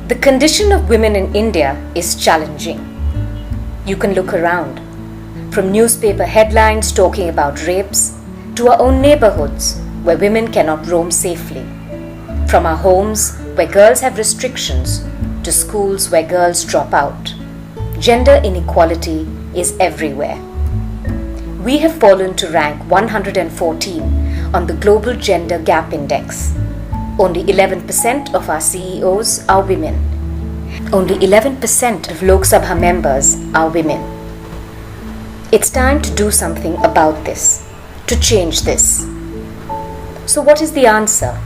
The condition of women in India is challenging. You can look around, from newspaper headlines talking about rapes to our own neighborhoods where women cannot roam safely, from our homes where girls have restrictions to schools where girls drop out. Gender inequality is everywhere. We have fallen to rank 114 on the Global Gender Gap Index. Only 11% of our CEOs are women. Only 11% of Lok Sabha members are women. It's time to do something about this, to change this. So what is the answer?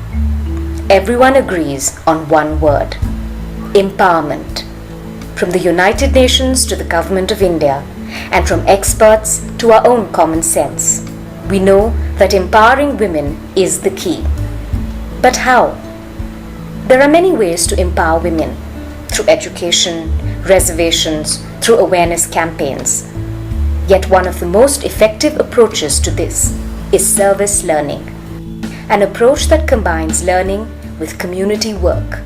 Everyone agrees on one word: empowerment. From the United Nations to the Government of India, and from experts to our own common sense, we know that empowering women is the key. But how? There are many ways to empower women: through education, reservations, through awareness campaigns. Yet one of the most effective approaches to this is service learning, an approach that combines learning with community work,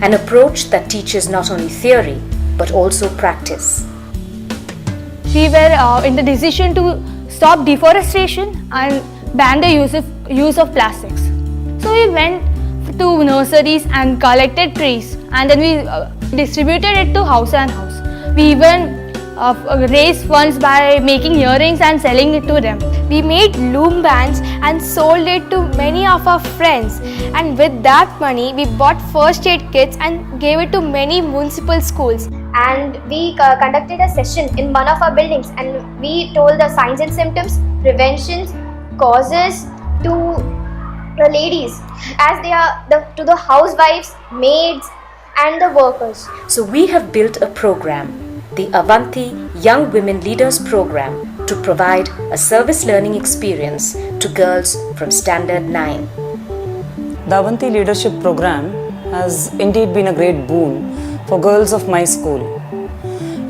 an approach that teaches not only theory but also practice. We were in the decision to stop deforestation and ban the use of plastics. So we went to nurseries and collected trees, and then we distributed it to house and house. We even raised funds by making earrings and selling it to them. We made loom bands and sold it to many of our friends, and with that money we bought first aid kits and gave it to many municipal schools. And we conducted a session in one of our buildings, and we told the signs and symptoms, preventions, causes to the ladies as they are to the housewives, maids and the workers. So we have built a program, the Avanti Young Women Leaders Program, to provide a service learning experience to girls from Standard 9. The Avanti Leadership Program has indeed been a great boon for girls of my school.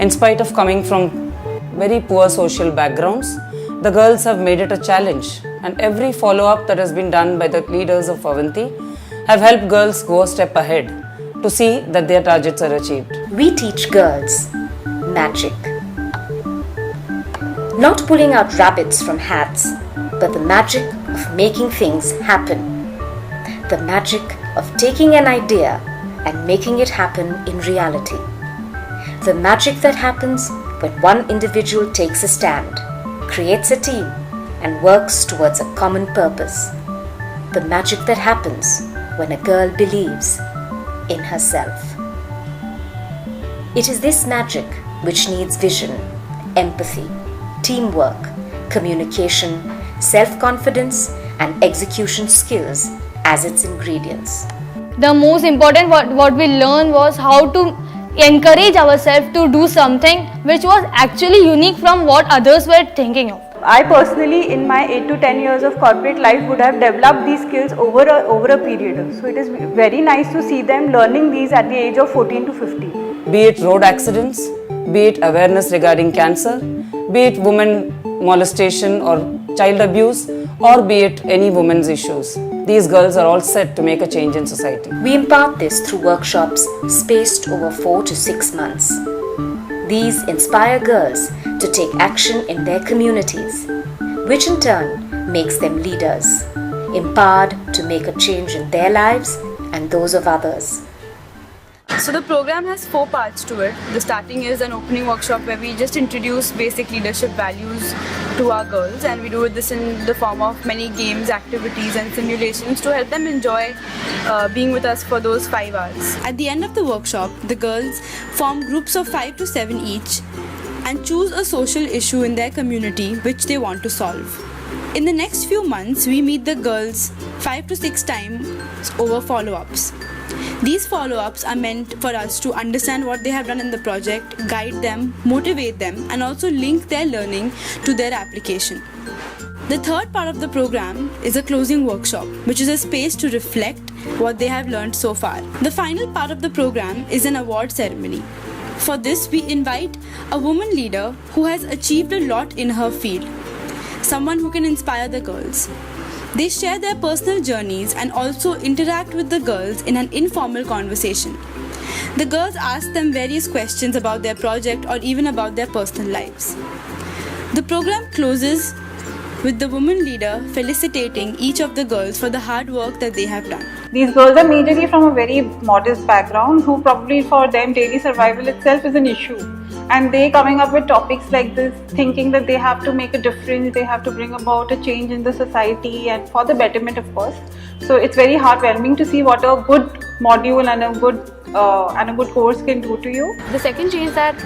In spite of coming from very poor social backgrounds, the girls have made it a challenge, and every follow-up that has been done by the leaders of Avanti have helped girls go a step ahead to see that their targets are achieved. We teach girls magic. Not pulling out rabbits from hats, but the magic of making things happen. The magic of taking an idea and making it happen in reality. The magic that happens when one individual takes a stand, creates a team, and works towards a common purpose. The magic that happens when a girl believes in herself. It is this magic which needs vision, empathy, teamwork, communication, self-confidence, and execution skills as its ingredients. The most important what we learned was how to encourage ourselves to do something which was actually unique from what others were thinking of. I personally, in my 8 to 10 years of corporate life, would have developed these skills over a period. So it is very nice to see them learning these at the age of 14 to 15. Be it road accidents, be it awareness regarding cancer, be it women molestation or child abuse, or be it any women's issues. These girls are all set to make a change in society. We impart this through workshops spaced over 4 to 6 months. These inspire girls to take action in their communities, which in turn makes them leaders, empowered to make a change in their lives and those of others. So the program has 4 parts to it. The starting is an opening workshop where we just introduce basic leadership values to our girls, and we do this in the form of many games, activities and simulations to help them enjoy being with us for those 5 hours. At the end of the workshop, the girls form groups of 5 to 7 each and choose a social issue in their community which they want to solve. In the next few months, we meet the girls 5 to 6 times over follow-ups. These follow-ups are meant for us to understand what they have done in the project, guide them, motivate them, and also link their learning to their application. The third part of the program is a closing workshop, which is a space to reflect what they have learned so far. The final part of the program is an award ceremony. For this, we invite a woman leader who has achieved a lot in her field, someone who can inspire the girls. They share their personal journeys and also interact with the girls in an informal conversation. The girls ask them various questions about their project or even about their personal lives. The program closes with the woman leader felicitating each of the girls for the hard work that they have done. These girls are majorly from a very modest background who probably for them daily survival itself is an issue. And they coming up with topics like this, thinking that they have to make a difference, they have to bring about a change in the society and for the betterment of course. So it's very heartwarming to see what a good module and a good course can do to you. The second change that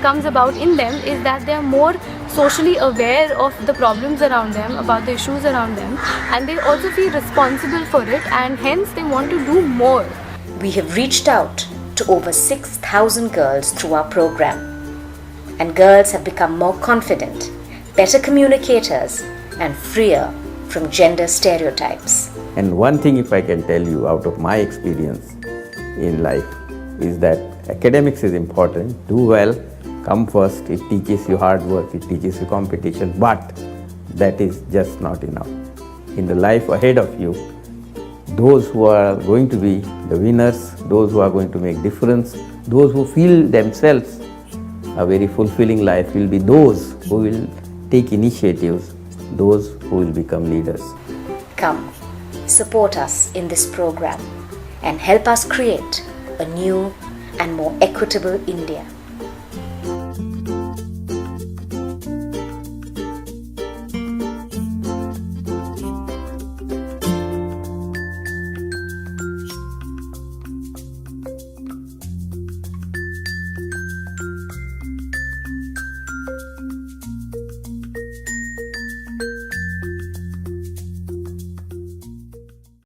comes about in them is that they are more socially aware of the problems around them, about the issues around them, and they also feel responsible for it, and hence they want to do more. We have reached out to over 6,000 girls through our program, and girls have become more confident, better communicators, and freer from gender stereotypes. And one thing, if I can tell you out of my experience in life, is that academics is important. Do well, come first. It teaches you hard work, it teaches you competition, but that is just not enough. In the life ahead of you, those who are going to be the winners, those who are going to make difference, those who feel themselves a very fulfilling life will be those who will take initiatives, those who will become leaders. Come, support us in this program and help us create a new and more equitable India.